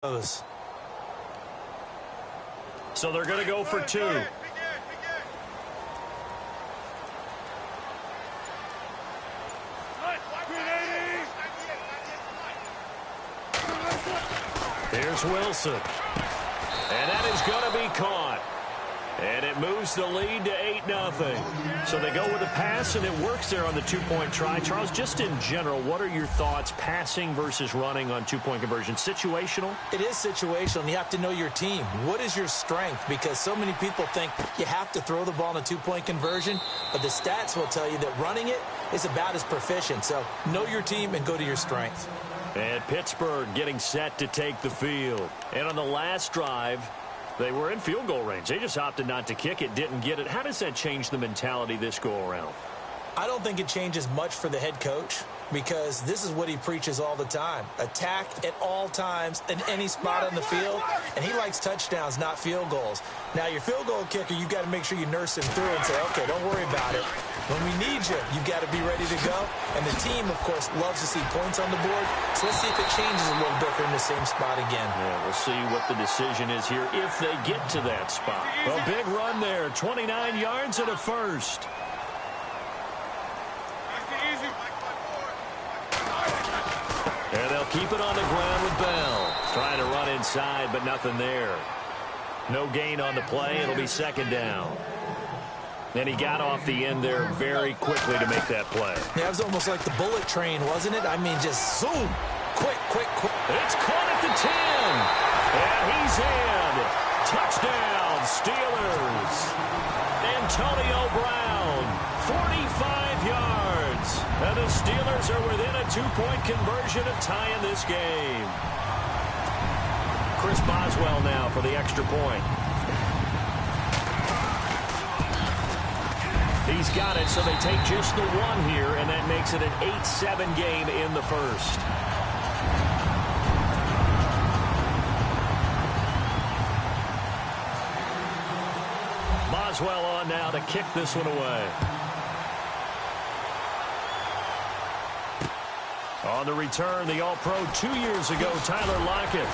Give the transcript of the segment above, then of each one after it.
So they're going to go for two. Here's Wilson. And that is going to be caught. And it moves the lead to 8-0. So they go with a pass, and it works there on the two-point try. Charles, just in general, what are your thoughts passing versus running on two-point conversion? Situational? It is situational. You have to know your team. What is your strength? Because so many people think you have to throw the ball in a two-point conversion, but the stats will tell you that running it is about as proficient. So know your team and go to your strength. And Pittsburgh getting set to take the field. And on the last drive, they were in field goal range. They just opted not to kick it, didn't get it. How does that change the mentality this go-around? I don't think it changes much for the head coach because this is what he preaches all the time. Attack at all times in any spot on the field, and he likes touchdowns, not field goals. Now, your field goal kicker, you've got to make sure you nurse him through and say, okay, don't worry about it. When we need you, you've got to be ready to go. And the team, of course, loves to see points on the board. So let's see if it changes a little bit. They're in the same spot again. Yeah, we'll see what the decision is here if they get to that spot. Well, big run there, 29 yards and a first. And they'll keep it on the ground with Bell. Trying to run inside, but nothing there. No gain on the play. It'll be second down. And he got off the end there very quickly to make that play. Yeah, it was almost like the bullet train, wasn't it? I mean, just zoom. Quick, quick, quick. It's caught at the 10. And he's in. Touchdown, Steelers. Antonio Brown, 45 yards. And the Steelers are within a two-point conversion of tying this game. Chris Boswell now for the extra point. He's got it, so they take just the one here, and that makes it an 8-7 game in the first. Boswell on now to kick this one away. On the return, the All-Pro 2 years ago, Tyler Lockett.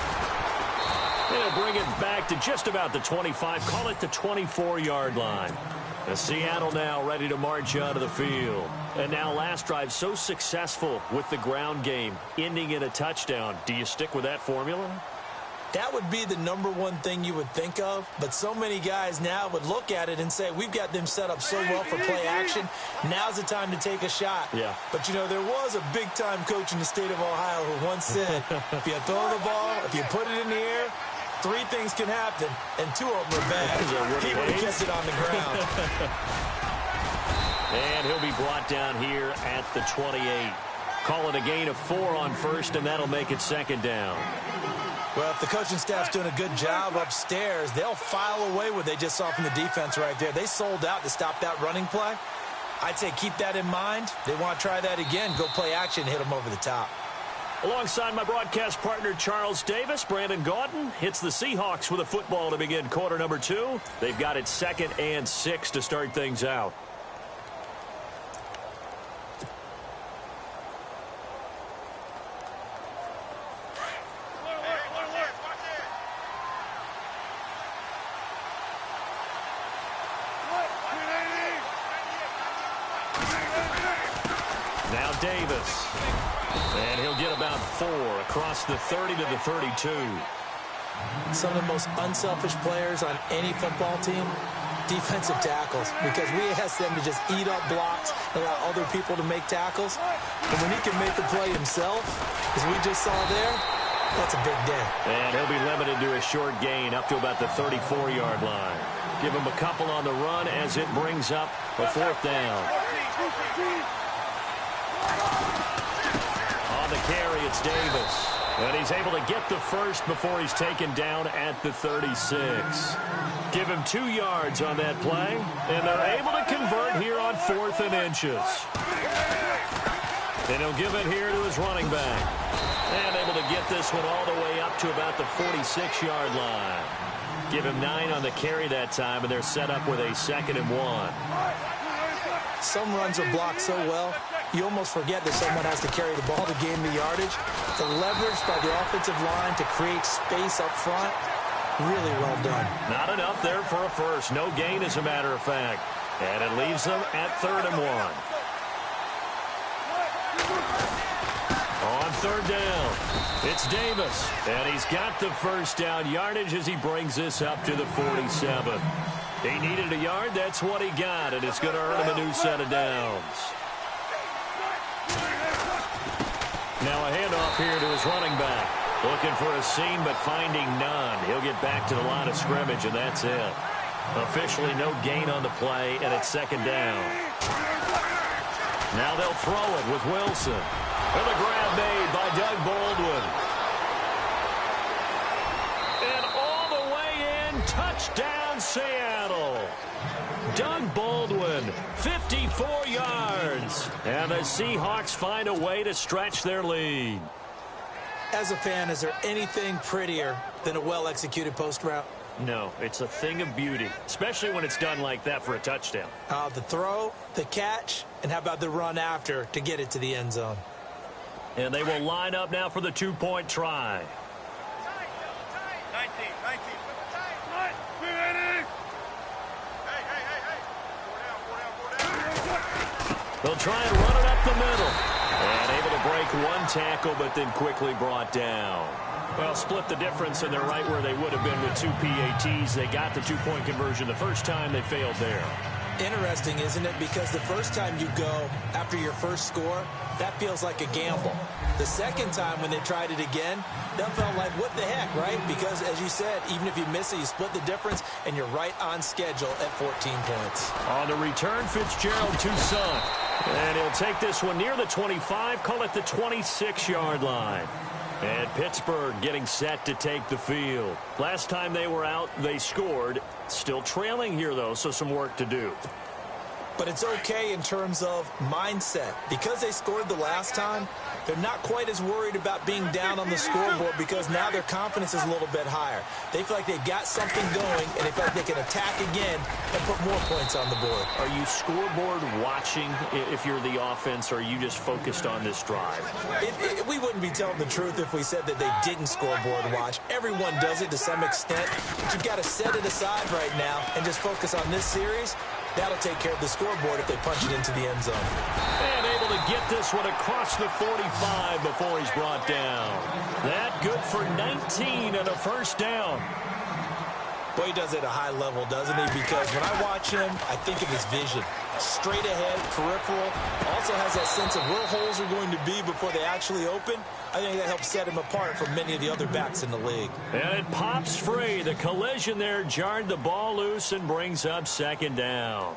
They'll bring it back to just about the 25, call it the 24-yard line. Seattle now ready to march out of the field. And now last drive so successful with the ground game, ending in a touchdown. Do you stick with that formula? That would be the number one thing you would think of, but so many guys now would look at it and say, we've got them set up so well for play action. Now's the time to take a shot. Yeah. But, you know, there was a big-time coach in the state of Ohio who once said, if you throw the ball, if you put it in the air, three things can happen, and two of them are bad. He would have kept it on the ground. And he'll be brought down here at the 28. Call it a gain of 4 on first, and that'll make it second down. Well, if the coaching staff's doing a good job upstairs, they'll file away what they just saw from the defense right there. They sold out to stop that running play. I'd say keep that in mind. They want to try that again. Go play action, hit them over the top. Alongside my broadcast partner, Charles Davis, Brandon Gaudin hits the Seahawks with a football to begin quarter number 2. They've got it 2nd and 6 to start things out. Now Davis. And he'll get about 4 across the 30 to the 32. Some of the most unselfish players on any football team, defensive tackles, because we ask them to just eat up blocks and allow other people to make tackles. And when he can make the play himself, as we just saw there, that's a big day. And he'll be limited to a short gain up to about the 34-yard line. Give him a couple on the run as it brings up a 4th down. On the carry, it's Davis. And he's able to get the first before he's taken down at the 36. Give him 2 yards on that play, and they're able to convert here on 4th and inches. And he'll give it here to his running back. And able to get this one all the way up to about the 46-yard line. Give him 9 on the carry that time, and they're set up with a 2nd and 1. Some runs are blocked so well, you almost forget that someone has to carry the ball to gain the yardage. The leverage by the offensive line to create space up front, really well done. Not enough there for a first. No gain, as a matter of fact. And it leaves them at 3rd and 1. On 3rd down, it's Davis. And he's got the first down yardage as he brings this up to the 47. He needed a yard. That's what he got. And it's going to earn him a new set of downs. Now a handoff here to his running back. Looking for a seam, but finding none. He'll get back to the line of scrimmage, and that's it. Officially no gain on the play, and it's 2nd down. Now they'll throw it with Wilson. And a grab made by Doug Baldwin. And all the way in, touchdown Seattle. Doug Baldwin, 54 yards. And the Seahawks find a way to stretch their lead. As a fan, is there anything prettier than a well-executed post route? No, it's a thing of beauty, especially when it's done like that for a touchdown. The throw, the catch, and how about the run after to get it to the end zone? And they will line up now for the 2-point try. 19. They'll try and run it up the middle. And able to break one tackle, but then quickly brought down. Well, split the difference, and they're right where they would have been with 2 PATs. They got the 2-point conversion the first time. They failed there. Interesting, isn't it? Because the first time you go after your first score, that feels like a gamble. The second time when they tried it again, that felt like, what the heck, right? Because, as you said, even if you miss it, you split the difference, and you're right on schedule at 14 points. On the return, Fitzgerald to Son. And he'll take this one near the 25, call it the 26-yard line. And Pittsburgh getting set to take the field. Last time they were out, they scored. Still trailing here, though, so some work to do. But it's okay in terms of mindset. Because they scored the last time, they're not quite as worried about being down on the scoreboard because now their confidence is a little bit higher. They feel like they've got something going, and they feel like they can attack again and put more points on the board. Are you scoreboard watching if you're the offense, or are you just focused on this drive? We wouldn't be telling the truth if we said that they didn't scoreboard watch. Everyone does it to some extent, but you've got to set it aside right now and just focus on this series. That'll take care of the scoreboard if they punch it into the end zone. And able to get this one across the 45 before he's brought down. That good for 19 and a first down. Boy, he does it at a high level, doesn't he? Because when I watch him, I think of his vision. Straight ahead, peripheral. Also has that sense of where holes are going to be before they actually open. I think that helps set him apart from many of the other backs in the league. And it pops free. The collision there jarred the ball loose and brings up 2nd down.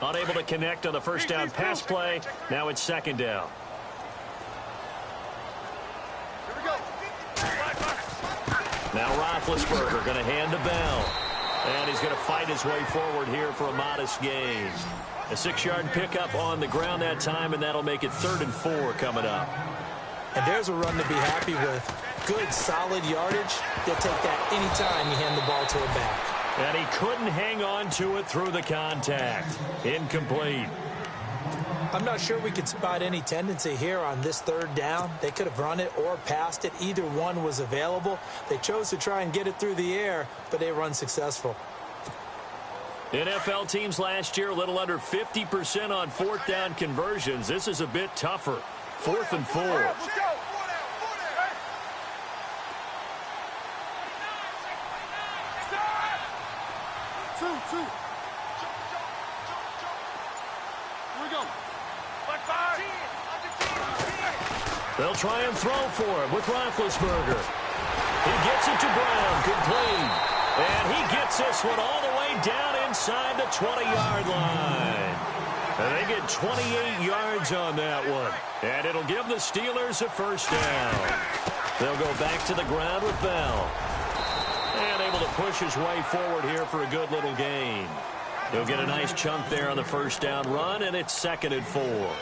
Unable to connect on the first down pass play. Now it's 2nd down. Now Roethlisberger going to hand to Bell. And he's going to fight his way forward here for a modest gain. A 6-yard pickup on the ground that time, and that'll make it 3rd and 4 coming up. And there's a run to be happy with. Good, solid yardage. You'll take that anytime you hand the ball to a back. And he couldn't hang on to it through the contact. Incomplete. I'm not sure we could spot any tendency here on this 3rd down. They could have run it or passed it. Either one was available. They chose to try and get it through the air, but they were unsuccessful. NFL teams last year a little under 50% on 4th down conversions. This is a bit tougher. 4th and 4. Let's go. 2. Here we go. They'll try and throw for him with Roethlisberger. He gets it to Brown. Complete. And he gets this one all the way down inside the 20-yard line. And they get 28 yards on that one. And it'll give the Steelers a first down. They'll go back to the ground with Bell. And able to push his way forward here for a good little gain. He'll get a nice chunk there on the first down run, and it's 2nd and 4.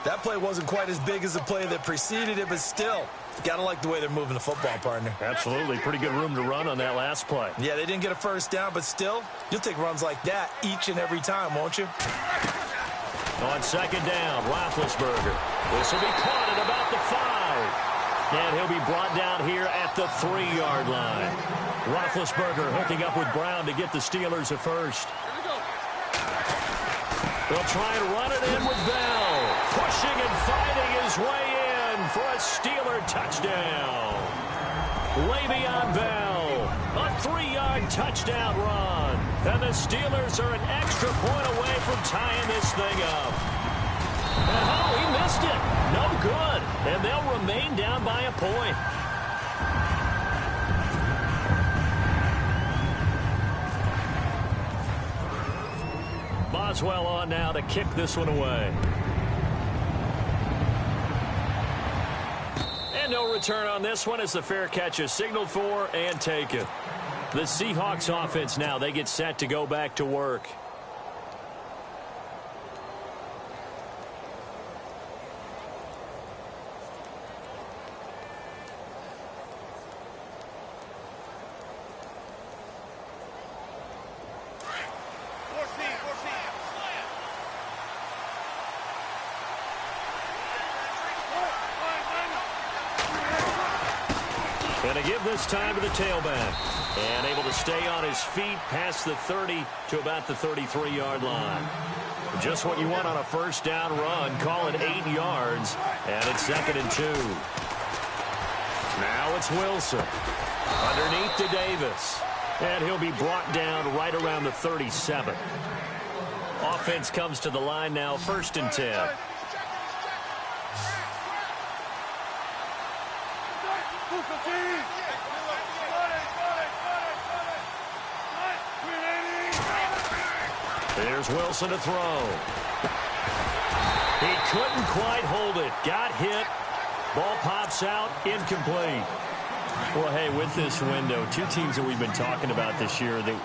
That play wasn't quite as big as the play that preceded it, but still, got to like the way they're moving the football, partner. Absolutely. Pretty good room to run on that last play. Yeah, they didn't get a first down, but still, you'll take runs like that each and every time, won't you? On second down, Roethlisberger. This will be caught at about the 5. And he'll be brought down here at the 3-yard line. Roethlisberger hooking up with Brown to get the Steelers a first. They'll try and run it in with Bell. Pushing and fighting his way in for a Steeler touchdown. Le'Veon Bell, a 3-yard touchdown run. And the Steelers are an extra point away from tying this thing up. And oh, he missed it. No good. And they'll remain down by a point. Boswell on now to kick this one away. And no return on this one as the fair catch is signaled for and taken. The Seahawks offense now, they get set to go back to work. Going to give this time to the tailback. And able to stay on his feet past the 30 to about the 33-yard line. Just what you want on a first down run. Call it 8 yards. And it's 2nd and 2. Now it's Wilson. Underneath to Davis. And he'll be brought down right around the 37. Offense comes to the line now, 1st and 10. There's Wilson to throw. He couldn't quite hold it. Got hit. Ball pops out. Incomplete. Well, hey, with this window, 2 teams that we've been talking about this year that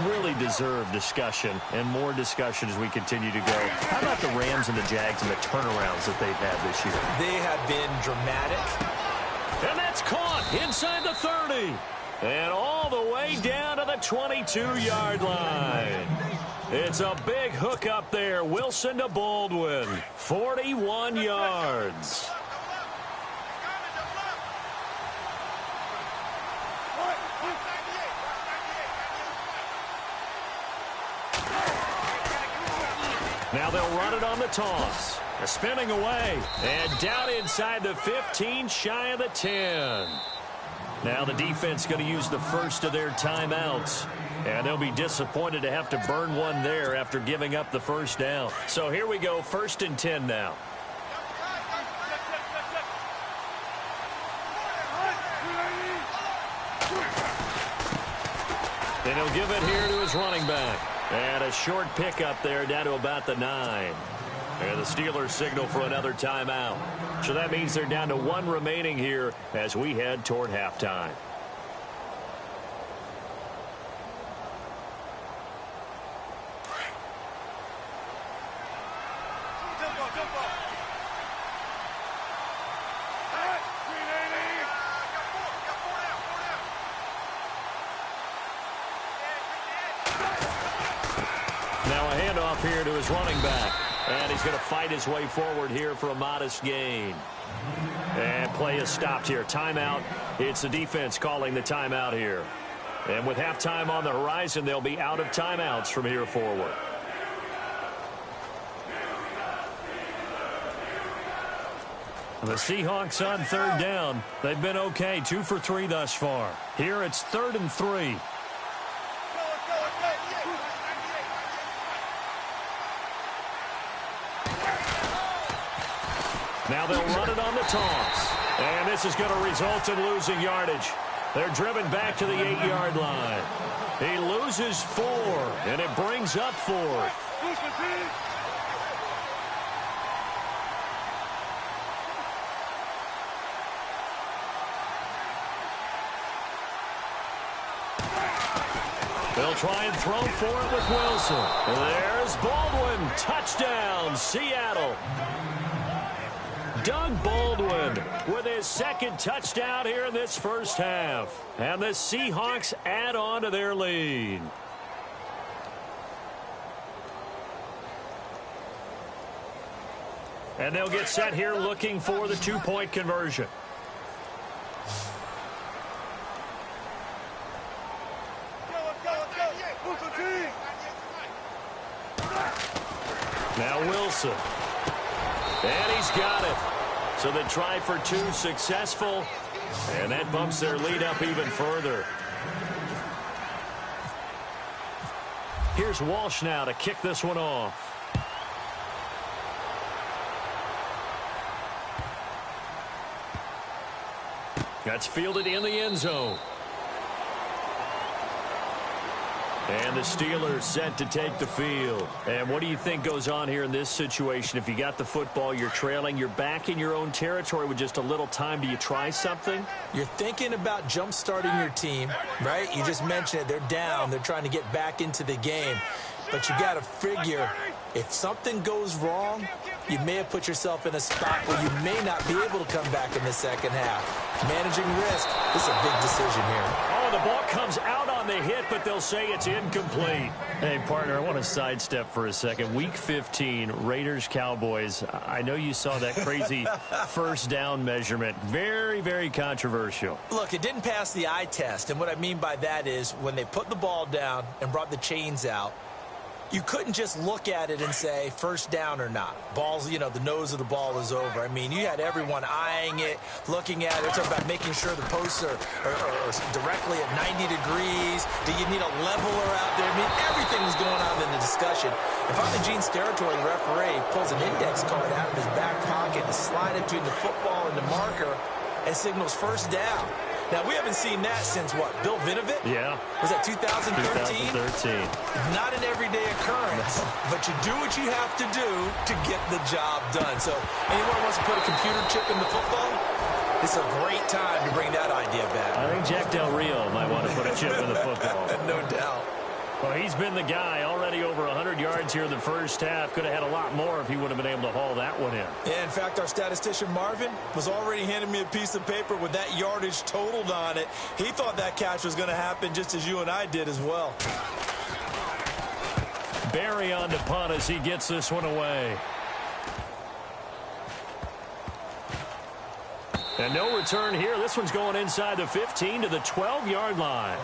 really deserve discussion and more discussion as we continue to go. How about the Rams and the Jags and the turnarounds that they've had this year? They have been dramatic. And that's caught inside the 30. And all the way down to the 22-yard line. It's a big hook up there. Wilson to Baldwin. 41 yards. Now they'll run it on the toss. Spinning away. And down inside the 15, shy of the 10. Now the defense going to use the first of their timeouts. And they'll be disappointed to have to burn one there after giving up the first down. So here we go, 1st and 10 now. And he'll give it here to his running back. And a short pickup there down to about the 9. And the Steelers signal for another timeout. So that means they're down to 1 remaining here as we head toward halftime. Now a handoff here to his running back. And he's going to fight his way forward here for a modest gain. And play is stopped here. Timeout. It's the defense calling the timeout here. And with halftime on the horizon, they'll be out of timeouts from here forward. The Seahawks on 3rd down. They've been okay. 2 for 3 thus far. Here it's 3rd and 3. Now they'll run it on the toss. And this is going to result in losing yardage. They're driven back to the 8-yard line. He loses 4, and it brings up 4th. They'll try and throw for it with Wilson. There's Baldwin. Touchdown, Seattle. Doug Baldwin with his second touchdown here in this first half. And the Seahawks add on to their lead. And they'll get set here looking for the two-point conversion. Now Wilson. And he's got it. So they try for two, successful. And that bumps their lead up even further. Here's Walsh now to kick this one off. That's fielded in the end zone. And the Steelers set to take the field. And what do you think goes on here in this situation? If you got the football, you're trailing, you're back in your own territory with just a little time. Do you try something? You're thinking about jump-starting your team, right? You just mentioned it. They're down. They're trying to get back into the game. But you got to figure, if something goes wrong, you may have put yourself in a spot where you may not be able to come back in the second half. Managing risk, this is a big decision here. Oh, the ball comes out on the hit, but they'll say it's incomplete. Hey, partner, I want to sidestep for a second. Week 15, Raiders-Cowboys. I know you saw that crazy first down measurement. Very, very controversial. Look, it didn't pass the eye test, and what I mean by that is when they put the ball down and brought the chains out, you couldn't just look at it and say first down or not. Balls, you know, the nose of the ball was over. I mean, you had everyone eyeing it, looking at it. They're talking about making sure the posts are directly at 90 degrees. Do you need a leveler out there? I mean, everything was going on in the discussion. If I'm in Gene's territory, the referee pulls an index card out of his back pocket to slide it between the football and the marker and signals first down. Now, we haven't seen that since, what, Bill Vinovit? Yeah. Was that 2013? 2013. Not an everyday occurrence, but you do what you have to do to get the job done. So anyone wants to put a computer chip in the football, it's a great time to bring that idea back. I think Jack Del Rio might want to put a chip in the football. No doubt. Well, he's been the guy already over 100 yards here in the first half. Could have had a lot more if he would have been able to haul that one in. Yeah, in fact, our statistician Marvin was already handing me a piece of paper with that yardage totaled on it. He thought that catch was going to happen just as you and I did as well. Barry on to punt as he gets this one away. And no return here. This one's going inside the 15 to the 12-yard line.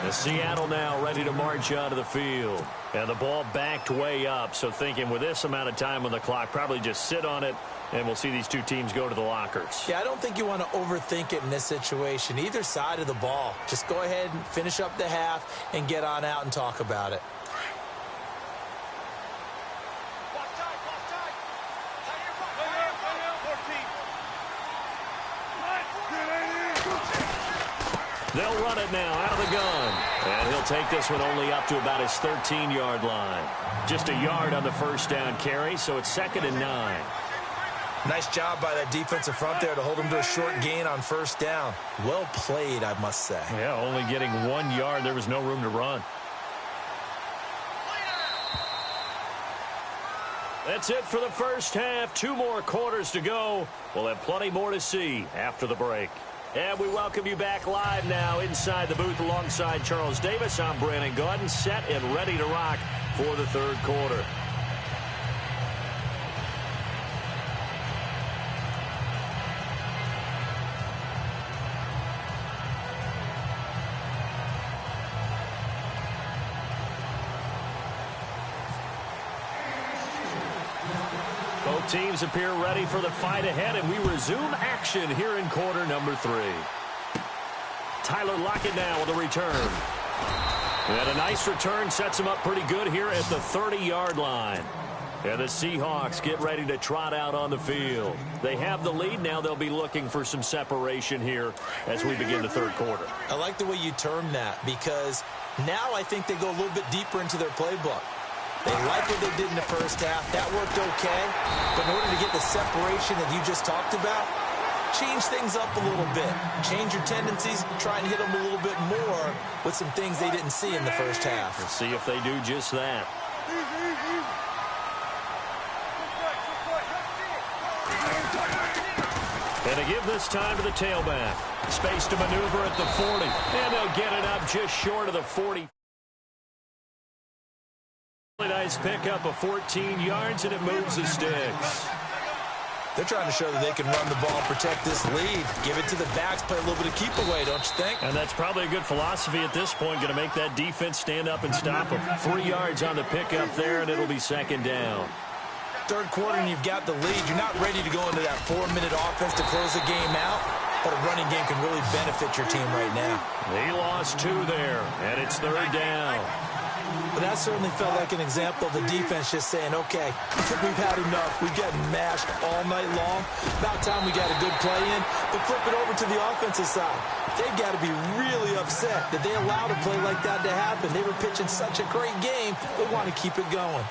The Seattle now ready to march onto the field. And the ball backed way up, so thinking with this amount of time on the clock, probably just sit on it, and we'll see these two teams go to the lockers. Yeah, I don't think you want to overthink it in this situation. Either side of the ball. Just go ahead and finish up the half and get on out and talk about it. They'll run it now out of the gun. And he'll take this one only up to about his 13-yard line. Just a yard on the first down carry, so it's 2nd and 9. Nice job by that defensive front there to hold him to a short gain on first down. Well played, I must say. Yeah, only getting 1 yard. There was no room to run. That's it for the first half. 2 more quarters to go. We'll have plenty more to see after the break. And we welcome you back live now inside the booth alongside Charles Davis. I'm Brandon Gaudin, set and ready to rock for the third quarter. Both teams appear ready for the fight ahead, and we resume action here in quarter number 3. Tyler Lockett now with a return. And a nice return sets him up pretty good here at the 30-yard line. And the Seahawks get ready to trot out on the field. They have the lead. Now they'll be looking for some separation here as we begin the third quarter. I like the way you term that, because now I think they go a little bit deeper into their playbook. They like what they did in the first half. That worked okay. But in order to get the separation that you just talked about, change things up a little bit. Change your tendencies. Try and hit them a little bit more with some things they didn't see in the first half. Let's see if they do just that. And to give this time to the tailback. Space to maneuver at the 40. And they'll get it up just short of the 40. Nice pickup of 14 yards, and it moves the sticks. They're trying to show that they can run the ball and protect this lead. Give it to the backs, play a little bit of keep away, don't you think? And that's probably a good philosophy at this point. Going to make that defense stand up and stop them. 3 yards on the pickup there, and it'll be second down. Third quarter, and you've got the lead. You're not ready to go into that 4-minute offense to close the game out, but a running game can really benefit your team right now. He lost 2 there, and it's third down. But that certainly felt like an example of the defense just saying, okay, we've had enough. We've gotten mashed all night long. About time we got a good play in. But flip it over to the offensive side. They've got to be really upset that they allowed a play like that to happen. They were pitching such a great game. They want to keep it going.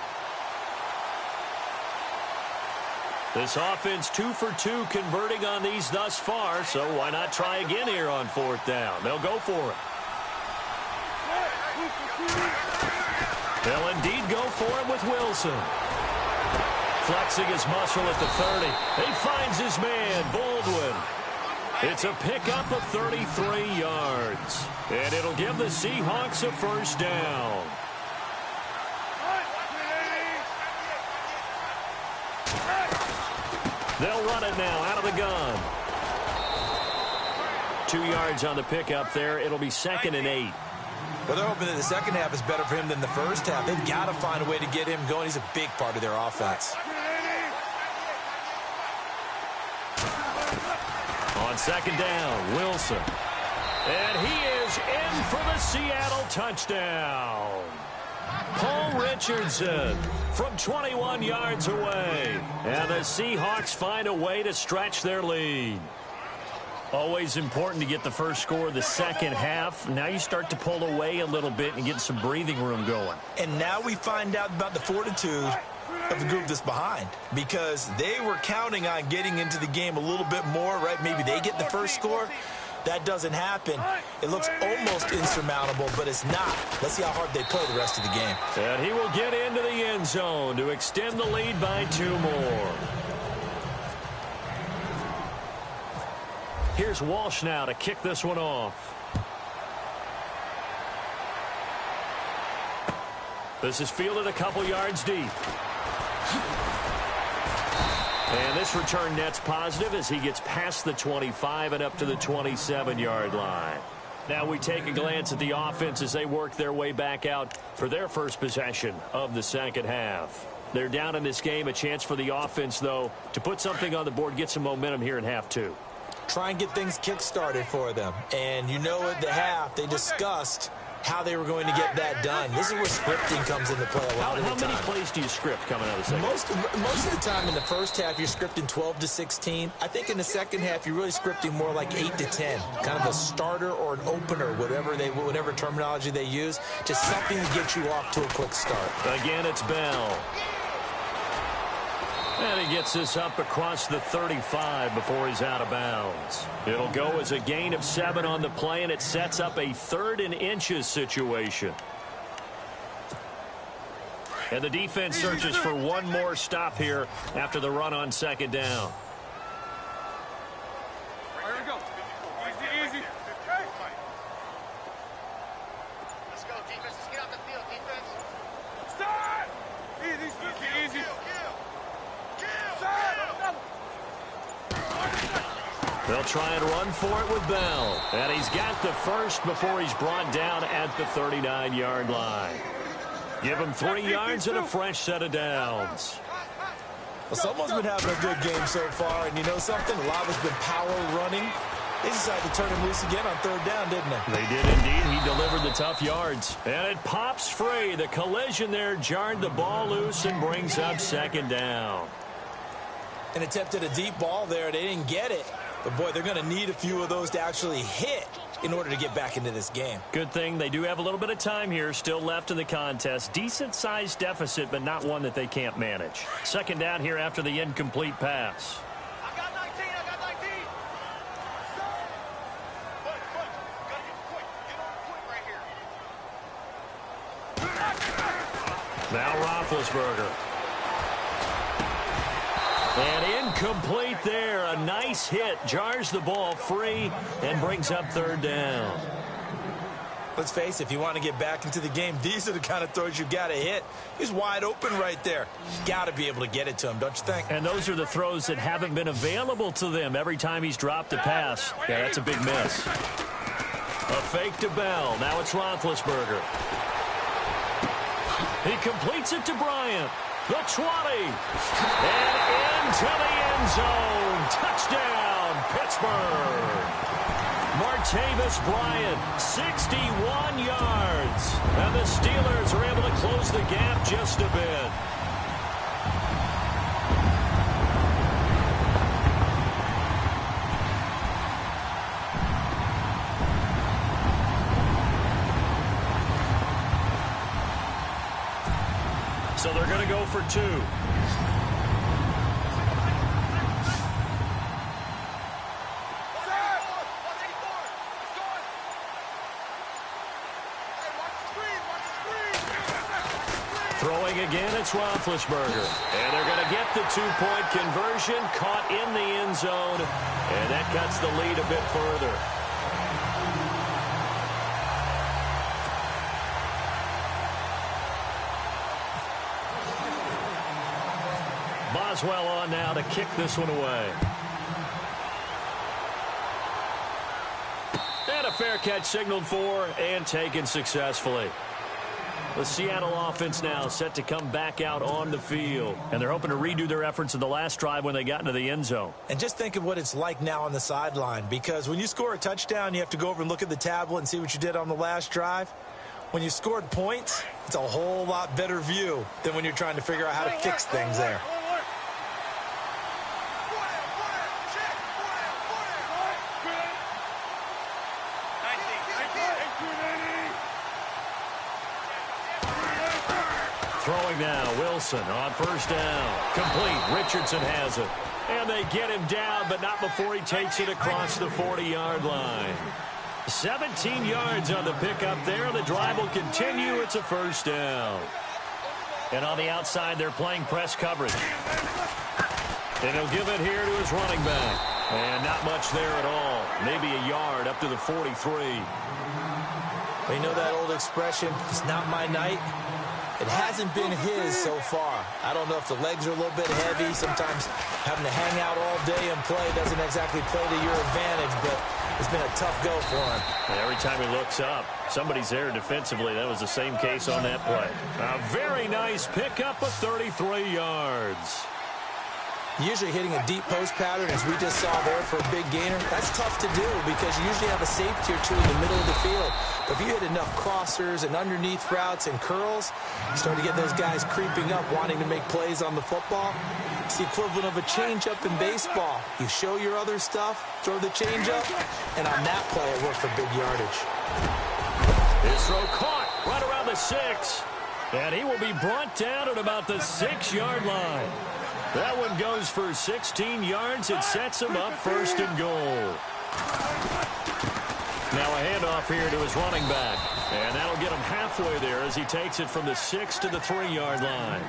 This offense 2 for 2 converting on these thus far, so why not try again here on fourth down? They'll go for it. They'll indeed go for it with Wilson. Flexing his muscle at the 30. He finds his man, Baldwin. It's a pickup of 33 yards. And it'll give the Seahawks a first down. They'll run it now out of the gun. 2 yards on the pickup there. It'll be 2nd and 8. Well, they're hoping that the second half is better for him than the first half. They've got to find a way to get him going. He's a big part of their offense. On second down, Wilson. And he is in for the Seattle touchdown. Paul Richardson from 21 yards away. And the Seahawks find a way to stretch their lead. Always important to get the first score of the second half. Now you start to pull away a little bit and get some breathing room going. And now we find out about the fortitude of the group that's behind, because they were counting on getting into the game a little bit more, right? Maybe they get the first score. That doesn't happen. It looks almost insurmountable, but it's not. Let's see how hard they play the rest of the game. And he will get into the end zone to extend the lead by 2 more. Here's Walsh now to kick this one off. This is fielded a couple yards deep. And this return net's positive as he gets past the 25 and up to the 27-yard line. Now we take a glance at the offense as they work their way back out for their first possession of the second half. They're down in this game. A chance for the offense, though, to put something on the board, get some momentum here in half 2. Try and get things kick-started for them. And you know at the half, they discussed how they were going to get that done. This is where scripting comes into play a lot of the time. How many plays do you script coming out of the second? Most of the time in the first half, you're scripting 12 to 16. I think in the second half, you're really scripting more like 8 to 10. Kind of a starter or an opener, whatever terminology they use. Just something to get you off to a quick start. Again, it's Bell. And he gets this up across the 35 before he's out of bounds. It'll go as a gain of 7 on the play, and it sets up a 3rd and inches situation. And the defense searches for one more stop here after the run on second down. Here we go. Easy, easy. Let's go, defense. Let's get out the field, defense. Start! Easy. They'll try and run for it with Bell. And he's got the first before he's brought down at the 39-yard line. Give him 3 yards and a fresh set of downs. Well, someone's been having a good game so far, and you know something? A lot of it's been power running. They decided to turn him loose again on third down, didn't they? They did indeed. He delivered the tough yards. And it pops free. The collision there jarred the ball loose and brings up second down. And attempted a deep ball there. They didn't get it. But, boy, they're going to need a few of those to actually hit in order to get back into this game. Good thing they do have a little bit of time here still left in the contest. Decent-sized deficit, but not one that they can't manage. Second down here after the incomplete pass. I got 19. Quick. Gotta get quick. Get on quick right here. Now Roethlisberger. And incomplete there. A nice hit. Jars the ball free and brings up third down. Let's face it, if you want to get back into the game, these are the kind of throws you got to hit. He's wide open right there. You got to be able to get it to him, don't you think? And those are the throws that haven't been available to them every time he's dropped a pass. Yeah, that's a big miss. A fake to Bell. Now it's Roethlisberger. He completes it to Bryant. The 20. And into the end zone. Touchdown, Pittsburgh. Martavis Bryant, 61 yards. And the Steelers are able to close the gap just a bit. So they're going to go for two. Throwing again, it's Roethlisberger. And they're going to get the two-point conversion, caught in the end zone, and that cuts the lead a bit further. Boswell on now to kick this one away. And a fair catch signaled for and taken successfully. The Seattle offense now set to come back out on the field. And they're hoping to redo their efforts in the last drive when they got into the end zone. And just think of what it's like now on the sideline. Because when you score a touchdown, you have to go over and look at the tablet and see what you did on the last drive. When you scored points, it's a whole lot better view than when you're trying to figure out how to fix things there. Throwing now, Wilson on first down. Complete. Richardson has it. And they get him down, but not before he takes it across the 40-yard line. 17 yards on the pickup there. The drive will continue. It's a first down. And on the outside, they're playing press coverage. And he'll give it here to his running back. And not much there at all. Maybe a yard up to the 43. Well, you know that old expression, it's not my night? It hasn't been his so far. I don't know if the legs are a little bit heavy. Sometimes having to hang out all day and play doesn't exactly play to your advantage, but it's been a tough go for him. And every time he looks up, somebody's there defensively. That was the same case on that play. A very nice pickup of 33 yards. Usually hitting a deep post pattern, as we just saw there for a big gainer, that's tough to do because you usually have a safety or two in the middle of the field. But if you hit enough crossers and underneath routes and curls, you start to get those guys creeping up, wanting to make plays on the football. It's the equivalent of a changeup in baseball. You show your other stuff, throw the changeup, and on that play, it worked for big yardage. His throw caught right around the 6. And he will be brought down at about the 6-yard line. That one goes for 16 yards. It sets him up first and goal. Now a handoff here to his running back. And that'll get him halfway there as he takes it from the 6 to the 3-yard line.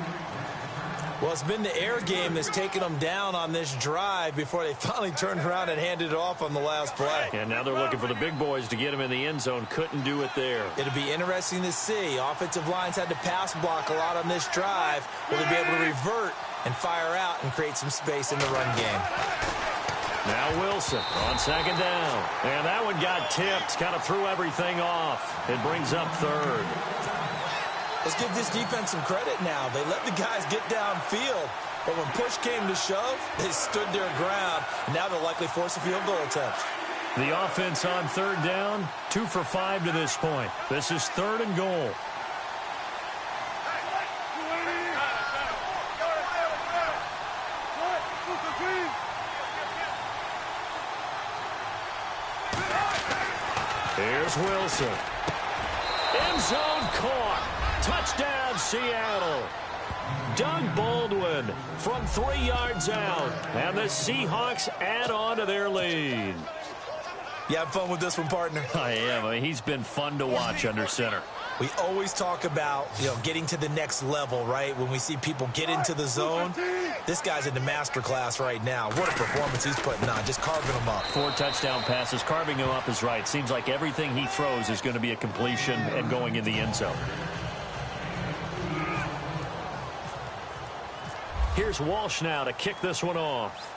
Well, it's been the air game that's taken them down on this drive before they finally turned around and handed it off on the last play. And now they're looking for the big boys to get him in the end zone. Couldn't do it there. It'll be interesting to see. Offensive lines had to pass block a lot on this drive. Will they be able to revert and fire out and create some space in the run game? Now Wilson on second down. And that one got tipped. Kind of threw everything off. It brings up third. Let's give this defense some credit now. They let the guys get downfield. But when push came to shove, they stood their ground. And now they'll likely force a field goal attempt. The offense on third down, 2 for 5 to this point. This is third and goal. Here's Wilson. End zone caught. Touchdown, Seattle. Doug Baldwin from 3 yards out. And the Seahawks add on to their lead. You have fun with this one, partner? I am. I mean, he's been fun to watch under center. We always talk about, getting to the next level, right? When we see people get into the zone, This guy's in the master class right now. What a performance he's putting on, just carving them up. 4 touchdown passes. Carving him up is right. Seems like everything he throws is going to be a completion and going in the end zone. Here's Walsh now to kick this one off.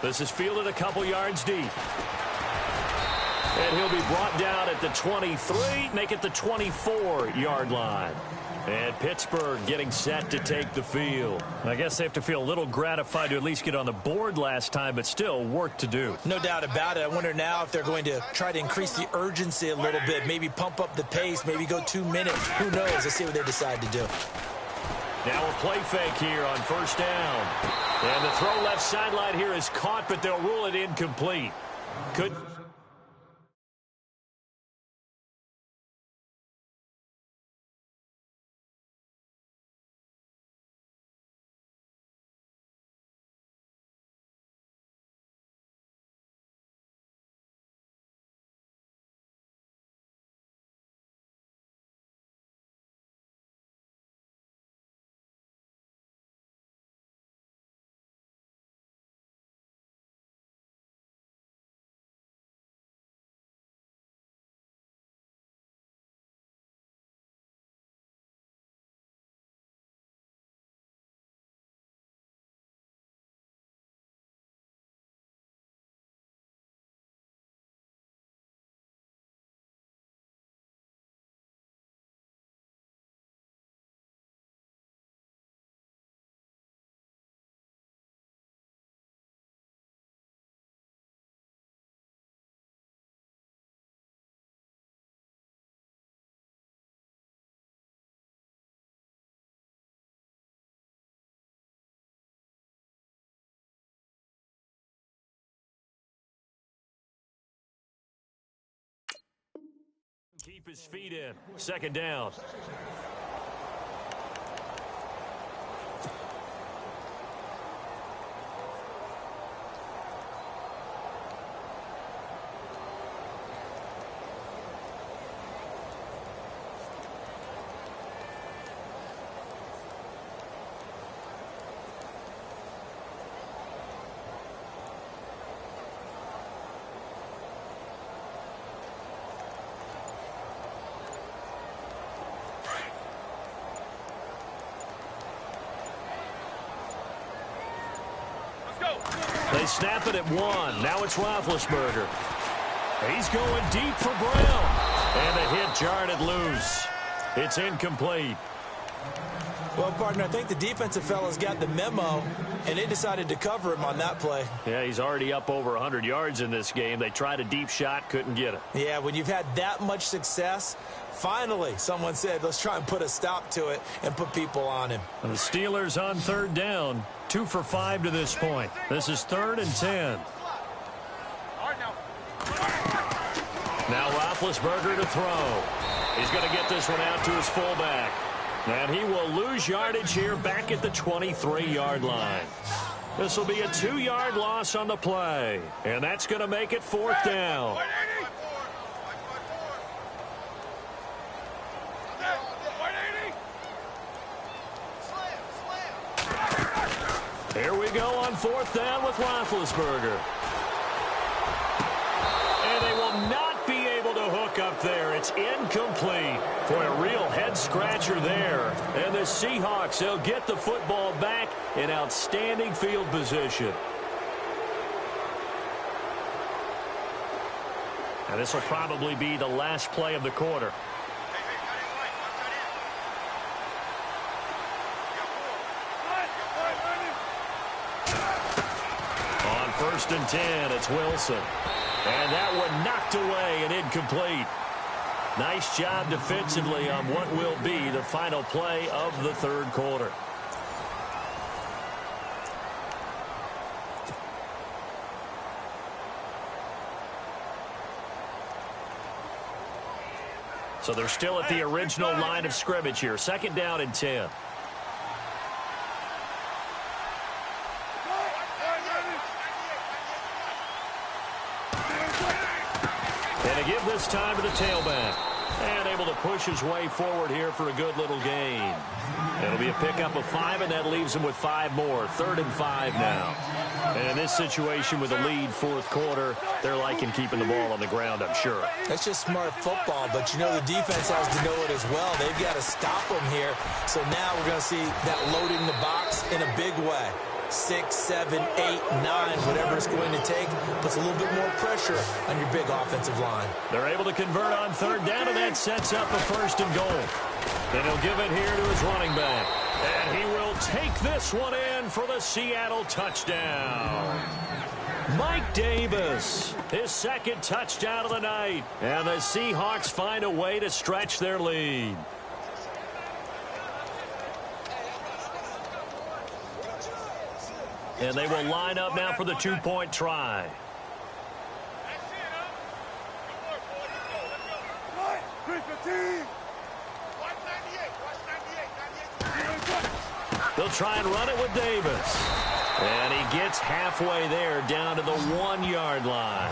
This is fielded a couple yards deep. And he'll be brought down at the 23, make it the 24-yard line. And Pittsburgh getting set to take the field. I guess they have to feel a little gratified to at least get on the board last time, but still work to do. No doubt about it. I wonder now if they're going to try to increase the urgency a little bit, maybe pump up the pace, maybe go 2 minutes. Who knows? Let's see what they decide to do. Now a play fake here on first down. And the throw left sideline here is caught, but they'll rule it incomplete. Could... Keep his feet in. Second down. They snap it at 1. Now it's Roethlisberger. He's going deep for Brown. And the hit jarred it loose. It's incomplete. Well, partner, I think the defensive fellas got the memo, and they decided to cover him on that play. Yeah, he's already up over 100 yards in this game. They tried a deep shot, couldn't get it. Yeah, when you've had that much success, finally someone said, let's try and put a stop to it and put people on him. And the Steelers on third down. 2 for 5 to this point. This is 3rd and 10. Now Roethlisberger to throw. He's going to get this one out to his fullback. And he will lose yardage here back at the 23-yard line. This will be a 2-yard loss on the play. And that's going to make it 4th down. Here we go on 4th down with Roethlisberger. And they will not be able to hook up there. It's incomplete. For a real head-scratcher there. And the Seahawks, they'll get the football back in outstanding field position. And this will probably be the last play of the quarter. On 1st and 10, it's Wilson. And that one knocked away and incomplete. Nice job defensively on what will be the final play of the 3rd quarter. So they're still at the original line of scrimmage here. 2nd down and 10. And to give this time to the tailback. And able to push his way forward here for a good little gain. It'll be a pickup of 5, and that leaves him with 5 more. 3rd and 5 now. And in this situation with a lead fourth quarter, they're liking keeping the ball on the ground, I'm sure. That's just smart football, but you know the defense has to know it as well. They've got to stop them here. So now we're going to see that loading the box in a big way. 6, 7, 8, 9, whatever it's going to take, puts a little bit more pressure on your big offensive line. They're able to convert on 3rd down, and that sets up a 1st and goal. Then he'll give it here to his running back. And he will take this one in for the Seattle touchdown. Mike Davis, his 2nd touchdown of the night. And the Seahawks find a way to stretch their lead. And they will line up now for the 2-point try. They'll try and run it with Davis. And he gets halfway there down to the 1-yard line.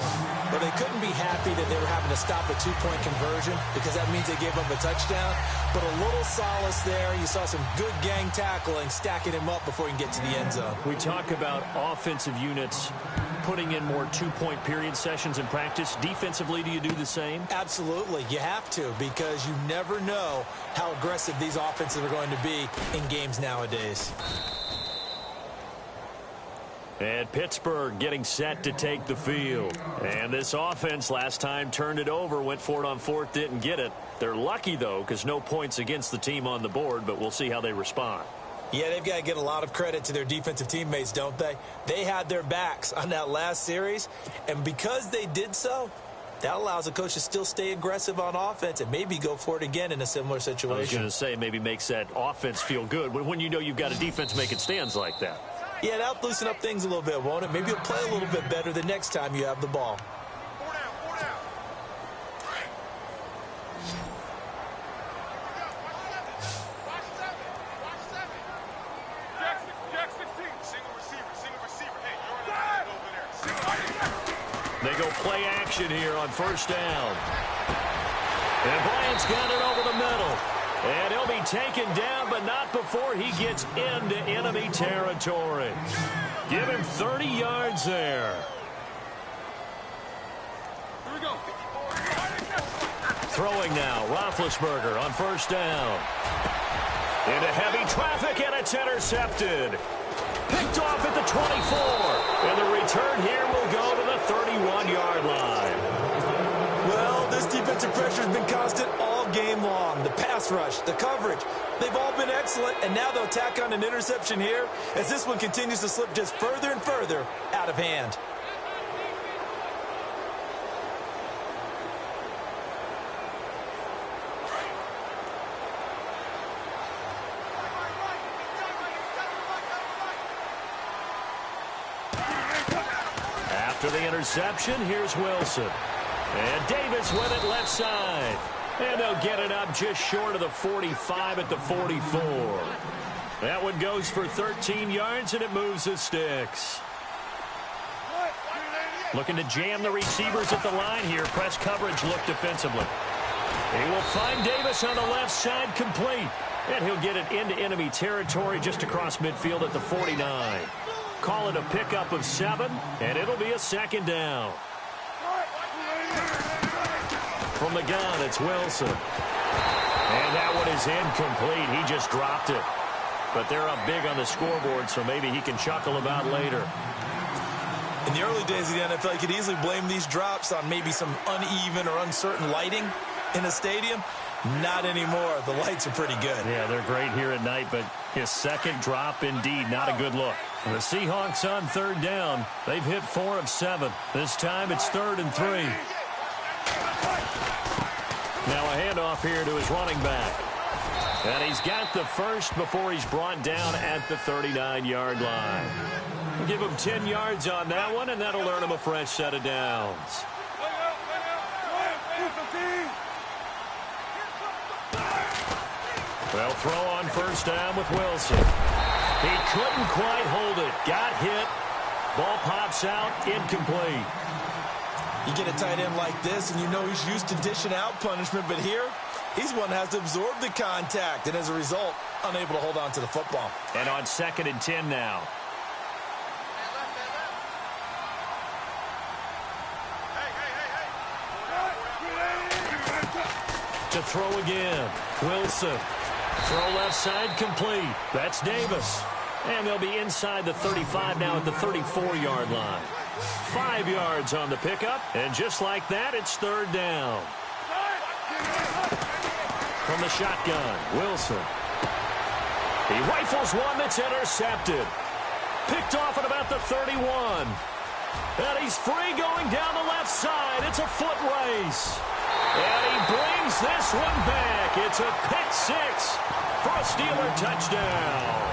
But they couldn't be happy that they were having to stop a 2-point conversion because that means they gave up a touchdown. But a little solace there. You saw some good gang tackling, stacking him up before he can get to the end zone. We talk about offensive units putting in more 2-point period sessions in practice. Defensively, do you do the same? Absolutely. You have to, because you never know how aggressive these offenses are going to be in games nowadays. And Pittsburgh getting set to take the field. And this offense last time turned it over, went for it on 4th, didn't get it. They're lucky, though, because no points against the team on the board, but we'll see how they respond. Yeah, they've got to get a lot of credit to their defensive teammates, don't they? They had their backs on that last series, and because they did so, that allows the coach to still stay aggressive on offense and maybe go for it again in a similar situation. I was going to say, maybe makes that offense feel good when you know you've got a defense making stands like that. Yeah, that'll loosen up things a little bit, won't it? Maybe you'll play a little bit better the next time you have the ball. They go play action here on 1st down. And Bryant's got it over the middle. And he'll be taken down, but not before he gets into enemy territory. Give him 30 yards there. Here we go. Throwing now, Roethlisberger on 1st down. Into heavy traffic, and it's intercepted. Picked off at the 24. And the return here will go to the 31-yard line. Well, this defensive pressure has been constant all game long. The pass rush, the coverage, they've all been excellent, and now they'll tack on an interception here as this one continues to slip just further and further out of hand. After the interception, here's Wilson. And Davis with it left side. And they'll get it up just short of the 45 at the 44. That one goes for 13 yards, and it moves the sticks. Looking to jam the receivers at the line here. Press coverage look defensively. He will find Davis on the left side, complete. And he'll get it into enemy territory just across midfield at the 49. Call it a pickup of 7, and it'll be a 2nd down. From the gun, it's Wilson. And that one is incomplete. He just dropped it. But they're up big on the scoreboard, so maybe he can chuckle about later. In the early days of the NFL, you could easily blame these drops on maybe some uneven or uncertain lighting in a stadium. Not anymore. The lights are pretty good. Yeah, they're great here at night, but his 2nd drop, indeed, not a good look. The Seahawks on 3rd down. They've hit 4 of 7. This time it's 3rd and 3. Now a handoff here to his running back. And he's got the first before he's brought down at the 39-yard line. Give him 10 yards on that one, and that'll earn him a fresh set of downs. They'll throw on 1st down with Wilson. He couldn't quite hold it. Got hit. Ball pops out. Incomplete. You get a tight end like this, and you know he's used to dishing out punishment, but here, he's one that has to absorb the contact, and as a result, unable to hold on to the football. And on 2nd and 10 now. To throw again. Wilson. Throw left side complete. That's Davis. And they'll be inside the 35 now at the 34-yard line. 5 yards on the pickup. And just like that, it's 3rd down. From the shotgun, Wilson. He rifles one that's intercepted. Picked off at about the 31. And he's free going down the left side. It's a foot race. And he brings this one back. It's a pick 6 for a Steeler touchdown.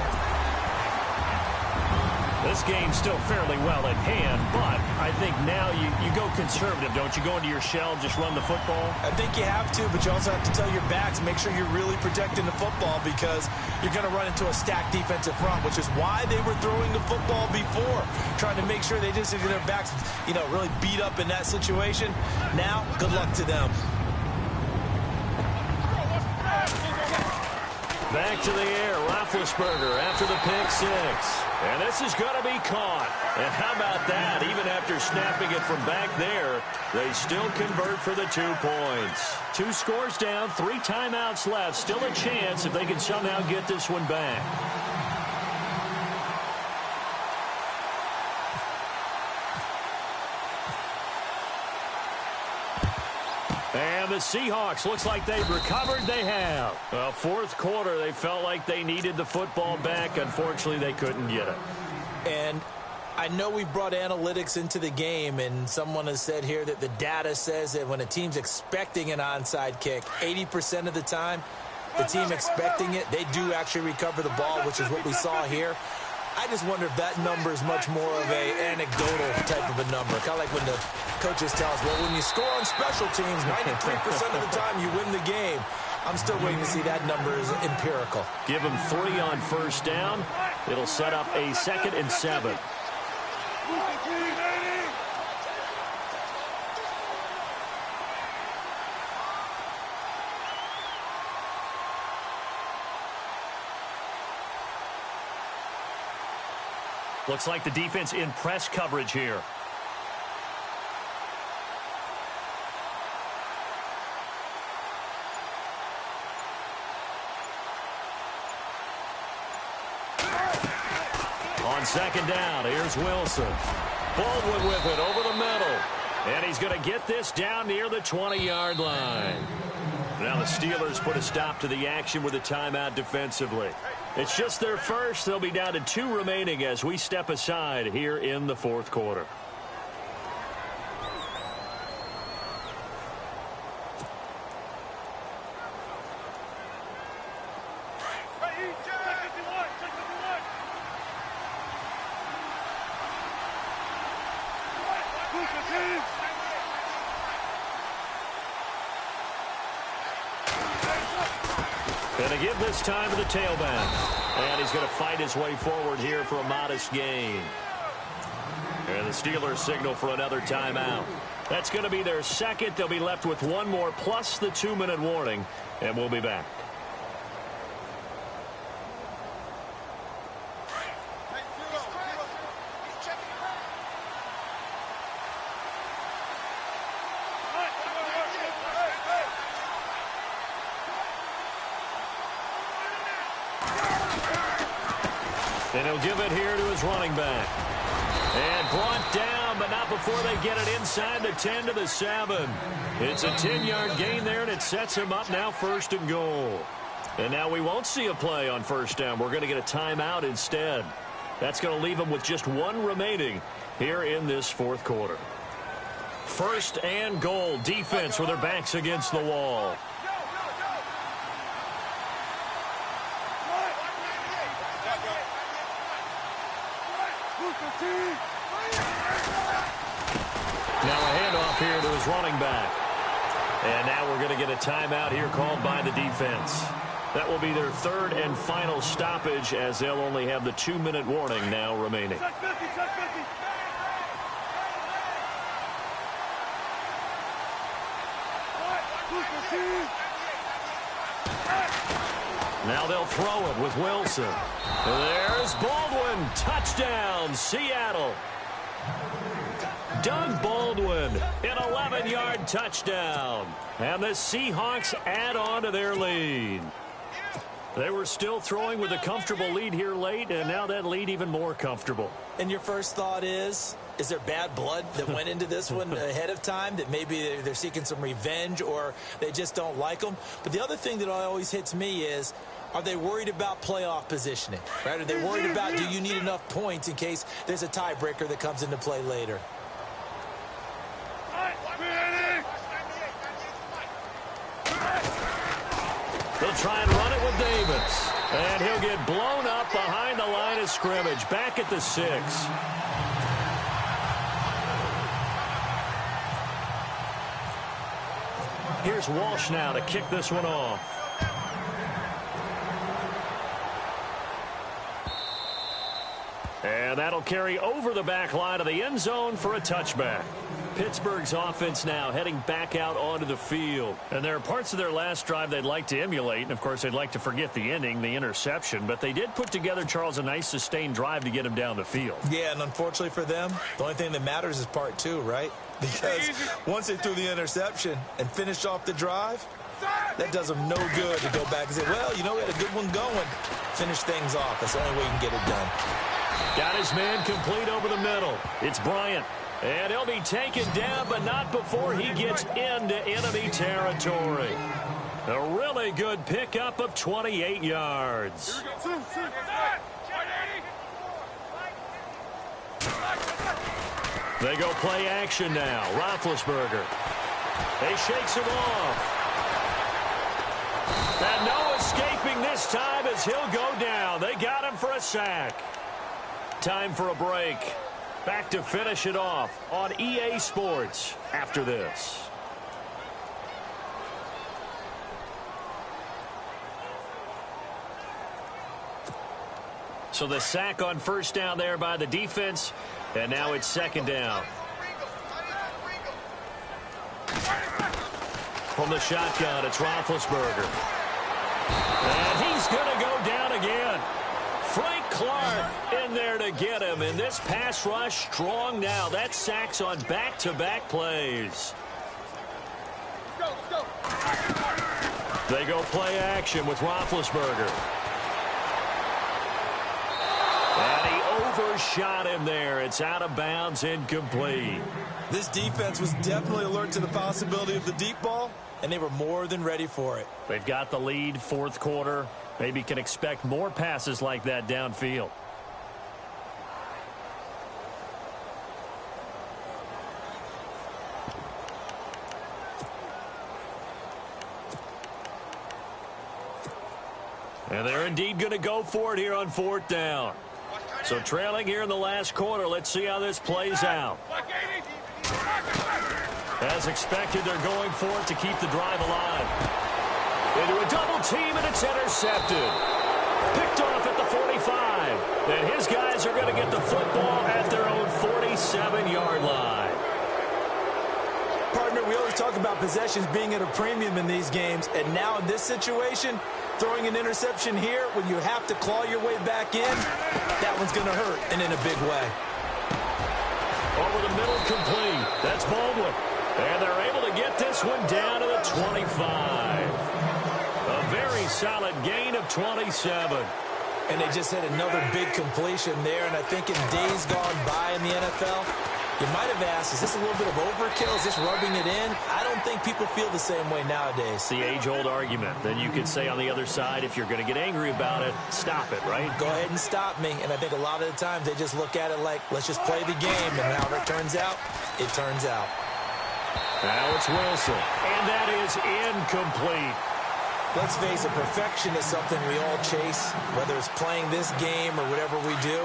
This game's still fairly well at hand, but I think now you go conservative, don't you? Go into your shell and just run the football? I think you have to, but you also have to tell your backs, make sure you're really protecting the football because you're going to run into a stacked defensive front, which is why they were throwing the football before, trying to make sure they just get their backs, really beat up in that situation. Now, good luck to them. Back to the air, Roethlisberger after the pick 6. And this is going to be caught. And how about that? Even after snapping it from back there, they still convert for the 2 points. 2 scores down, 3 timeouts left. Still a chance if they can somehow get this one back. And the Seahawks, looks like they've recovered. They have. Well, 4th quarter, they felt like they needed the football back. Unfortunately, they couldn't get it. And I know we brought analytics into the game, and someone has said here that the data says that when a team's expecting an onside kick, 80% of the time, the team expecting it, they do actually recover the ball, which is what we saw here. I just wonder if that number is much more of a anecdotal type of a number. Kind of like when the coaches tell us, well, when you score on special teams, 93% of the time you win the game. I'm still waiting to see that number is empirical. Give them 3 on 1st down. It'll set up a 2nd and 7. Looks like the defense in press coverage here. On 2nd down, here's Wilson. Baldwin with it over the middle. And he's going to get this down near the 20-yard line. Now the Steelers put a stop to the action with a timeout defensively. It's just their first. They'll be down to 2 remaining as we step aside here in the 4th quarter. Going to give this time to the tailback. And he's going to fight his way forward here for a modest gain. And the Steelers signal for another timeout. That's going to be their 2nd. They'll be left with 1 more plus the 2-minute warning. And we'll be back. And he'll give it here to his running back. And brought down, but not before they get it inside the 10 to the 7. It's a 10-yard gain there, and it sets him up now 1st and goal. And now we won't see a play on 1st down. We're going to get a timeout instead. That's going to leave them with just 1 remaining here in this 4th quarter. 1st and goal. Defense with their backs against the wall. Now a handoff here to his running back. And now we're going to get a timeout here called by the defense. That will be their 3rd and final stoppage as they'll only have the 2-minute warning now remaining. Now they'll throw it with Wilson. There's Baldwin. Touchdown, Seattle. Doug Baldwin, an 11-yard touchdown. And the Seahawks add on to their lead. They were still throwing with a comfortable lead here late, and now that lead even more comfortable. And your first thought is there bad blood that went into this one ahead of time, that maybe they're seeking some revenge or they just don't like them? But the other thing that always hits me is, are they worried about playoff positioning? Right? Are they worried about, do you need enough points in case there's a tiebreaker that comes into play later? They'll try and run it with Davis. And he'll get blown up behind the line of scrimmage, back at the 6. Here's Walsh now to kick this one off. And that'll carry over the back line of the end zone for a touchback. Pittsburgh's offense now heading back out onto the field. And there are parts of their last drive they'd like to emulate. And, of course, they'd like to forget the ending, the interception. But they did put together, Charles, a nice sustained drive to get him down the field. Yeah, and unfortunately for them, the only thing that matters is part 2, right? Because once they threw the interception and finished off the drive, that does them no good to go back and say, well, you know, we had a good one going. Finish things off. That's the only way you can get it done. Got his man complete over the middle. It's Bryant. And he'll be taken down, but not before he gets into enemy territory. A really good pickup of 28 yards. They go play action now. Roethlisberger. He shakes him off. And no escaping this time as he'll go down. They got him for a sack. Time for a break. Back to finish it off on EA Sports after this. So the sack on first down there by the defense, and now it's second down. From the shotgun, it's Roethlisberger. And he's going to go down again. Frank Clark in there to get him, and this pass rush strong now. That sacks on back-to-back plays. They go play action with Roethlisberger. And he overshot him there. It's out of bounds, incomplete. This defense was definitely alert to the possibility of the deep ball, and they were more than ready for it. They've got the lead, fourth quarter. Maybe can expect more passes like that downfield. And they're indeed going to go for it here on fourth down. So trailing here in the last quarter, let's see how this plays out. As expected, they're going for it to keep the drive alive. Into a double team, and it's intercepted. Picked off at the 45. And his guys are going to get the football at their own 47-yard line. Partner, we always talk about possessions being at a premium in these games. And now in this situation, throwing an interception here when you have to claw your way back in, that one's going to hurt, and in a big way. Over the middle, complete. That's Baldwin. And they're able to get this one down to the 25. A very solid gain of 27. And they just had another big completion there. And I think in days gone by in the NFL, you might have asked, is this a little bit of overkill? Is this rubbing it in? I don't think people feel the same way nowadays. The age-old argument. Then you could say on the other side, if you're going to get angry about it, stop it, right? Go ahead and stop me. And I think a lot of the times they just look at it like, let's just play the game. And however it turns out, it turns out. Now it's Wilson. And that is incomplete. Let's face it, perfection is something we all chase, whether it's playing this game or whatever we do.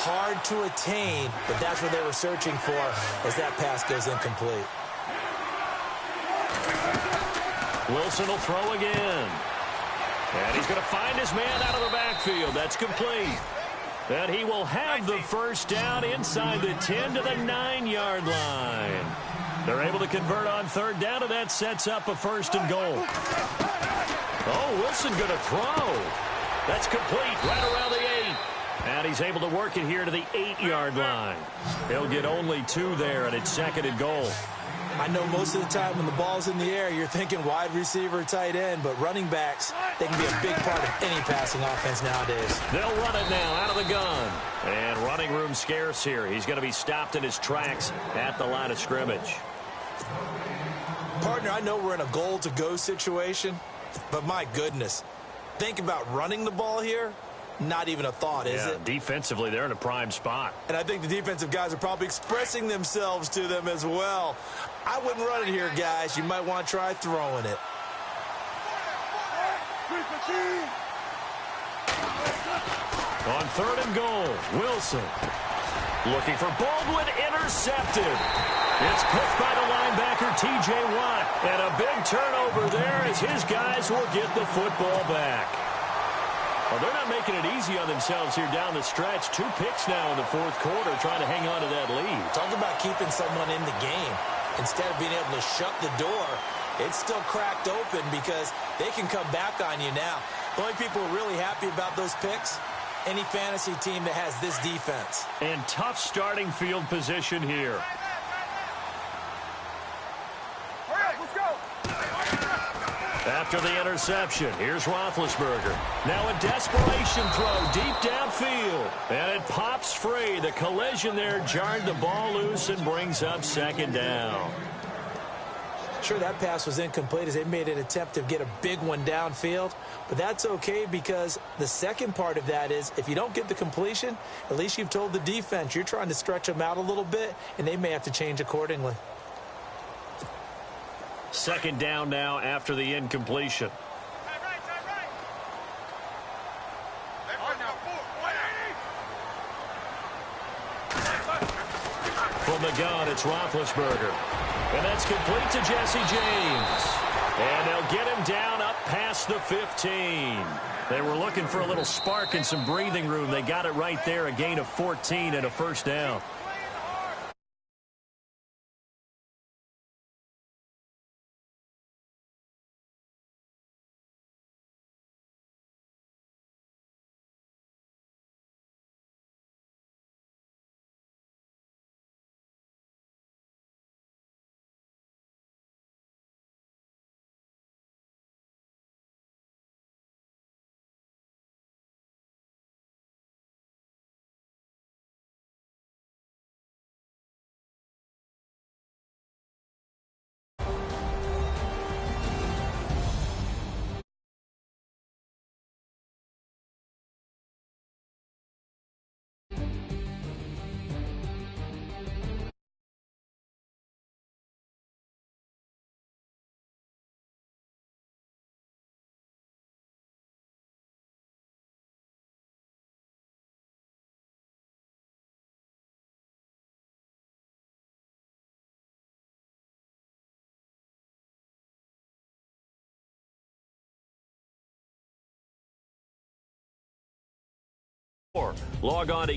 Hard to attain, but that's what they were searching for as that pass goes incomplete. Wilson will throw again. And he's going to find his man out of the backfield. That's complete. And he will have the first down inside the 10 to the 9-yard line. They're able to convert on third down, and that sets up a first and goal. Oh, Wilson going to throw. That's complete right around the 8. And he's able to work it here to the 8-yard line. He'll get only 2 there, and it's second and goal. I know most of the time when the ball's in the air, you're thinking wide receiver, tight end, but running backs, they can be a big part of any passing offense nowadays. They'll run it now out of the gun. And running room scarce here. He's going to be stopped in his tracks at the line of scrimmage. Partner, I know we're in a goal-to-go situation, but my goodness, think about running the ball here. Not even a thought, is it? Defensively, they're in a prime spot. And I think the defensive guys are probably expressing themselves to them as well. I wouldn't run it here, guys. You might want to try throwing it. On third and goal, Wilson. Looking for Baldwin, intercepted. It's picked by the linebacker, T.J. Watt. And a big turnover there as his guys will get the football back. Well, they're not making it easy on themselves here down the stretch. 2 picks now in the fourth quarter trying to hang on to that lead. Talk about keeping someone in the game. Instead of being able to shut the door, it's still cracked open because they can come back on you now. The only people who are really happy about those picks, any fantasy team that has this defense. And tough starting field position here. After the interception, here's Roethlisberger. Now a desperation throw deep downfield. And it pops free. The collision there jarred the ball loose and brings up second down. Sure, that pass was incomplete as they made an attempt to get a big one downfield. But that's okay because the second part of that is if you don't get the completion, at least you've told the defense you're trying to stretch them out a little bit, and they may have to change accordingly. Second down now after the incompletion. From the gun, it's Roethlisberger. And that's complete to Jesse James. And they'll get him down up past the 15. They were looking for a little spark and some breathing room. They got it right there, a gain of 14 and a first down. Log on to